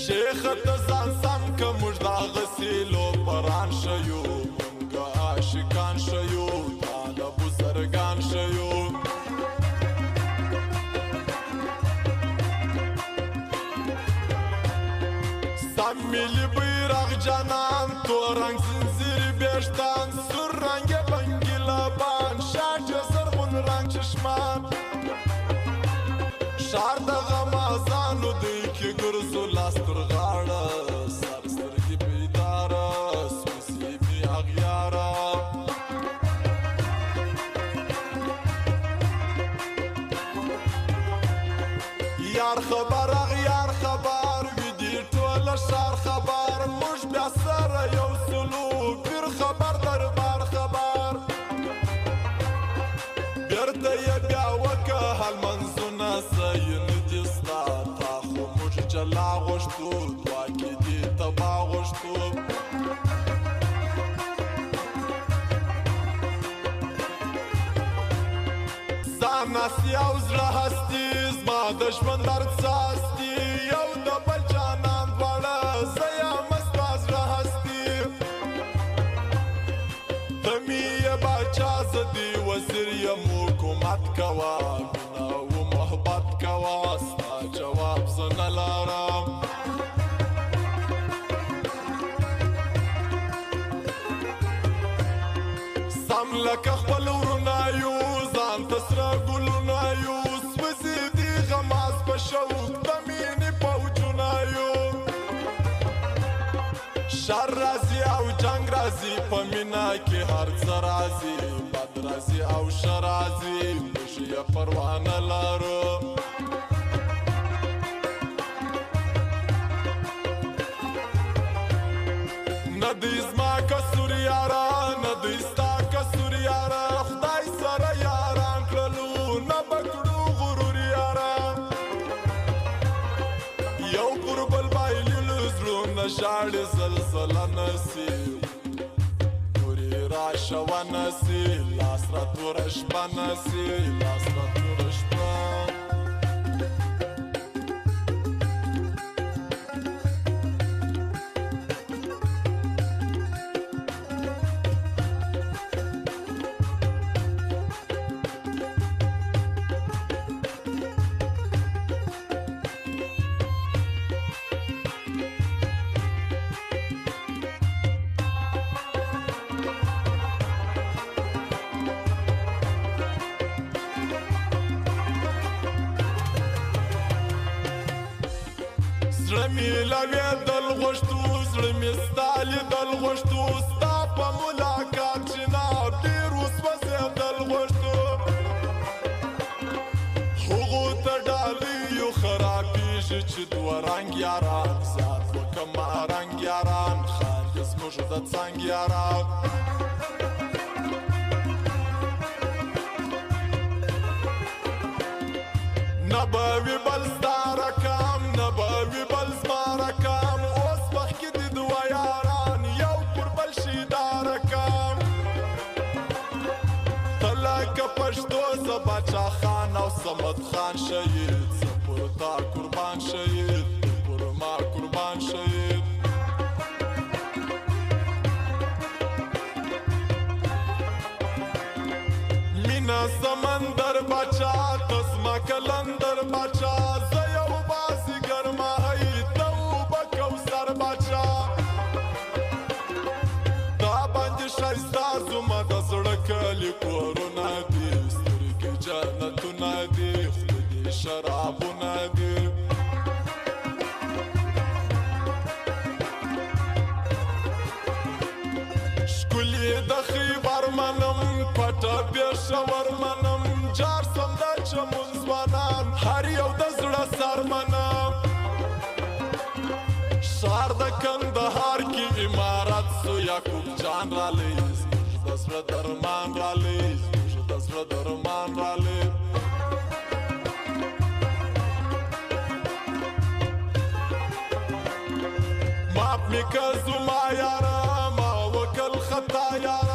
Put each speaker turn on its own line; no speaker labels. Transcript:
شیخ ته ځان سم که موږ د هغه سیلو پران شیو موږ عاشقان شیو تاله بزرګان شیو سم ملي بیرغ جانان تور رنگ زنځیر بیشتان سور رنگ بنګي لبان شاټ زرغون رنگ چشمان شار د غمازانو دی کې ګرځو لاس تر غاړه سر سترګې بیداره سوسي بې اغیاره یار خبر اغیار خبر وي دي ټوله ښار خبر موږ بیا سره یو سلو پیر خبر دربار خبر بیرته یې بیا وکه حال منځونه صحیح نه دي ستا تا خو موږ جلا غوښتو دوه کې دي تبا غوښتو ځان ناسي او زړه هستي زما د ژوند هر څاستي یو د بل جانان دواړه زه یم ستا زړه هستي ته مې یې باچا زه دې وزیر یم حکومت کوه مینه و محبت کوه ستا جواب زه نه لرم سم لکه خپل ورونه یو ځان ته سره ګلونه یو سوځي دي غماز په شوق د مینې پوجونه یو شر راځي او جنګ راځي په مینه کې هر څه راځي بد راځي او ښه راځي موږ یې پروا نه لرو نه دی زما کسور یاره نه دی ستا کسور یاره خدای سره یاران کړلو نه به کړو غرور یاره یو پر بل بایللو زړونه ژاړي زلزله نسي تورې راشه ونسي لاس را توره شپه نسي لاس را توره شپه زړه مې لوېدل غوښتو زړه مې ستا لیدل غوښتو ستا په ملاقات جناب ډېر وسوځېدل غوښتو هغو ته ډالۍ یو خرابېږي چې دوه رنګ یاران زیات وکړمه رنګ یاران خاندي زموږ د څنګ یاران نه به وي بل ستا رقم نه به وي بل زما رقم اوس وخت کې دي دوه یاران یو پر بل شي دا رقم ته لکه پښتو زه باچا خان او صمد خان شهید زه پر تا قربان شهید پر ما قربان شهید مینا سمندر باچا تسما کلندر باچا زه یو بازیګر ماهی ته اوبه کوثر باچا دا باندې ښایسته زما د زړه کلي کورونه دي سترګې جنتونه دي خوله دې شرابونه دي ښکلې د خیبر منم پټه پېښور منم جار سم د چمن ځوانان هر یو د زړه سر منم ښار د کندهار کې عمارت سو یعقوب جان رالی زموږ د زړه درمان رالی زموږ د زړه درمان رالی معاف مې که زما یاره ما وکل خطا یاره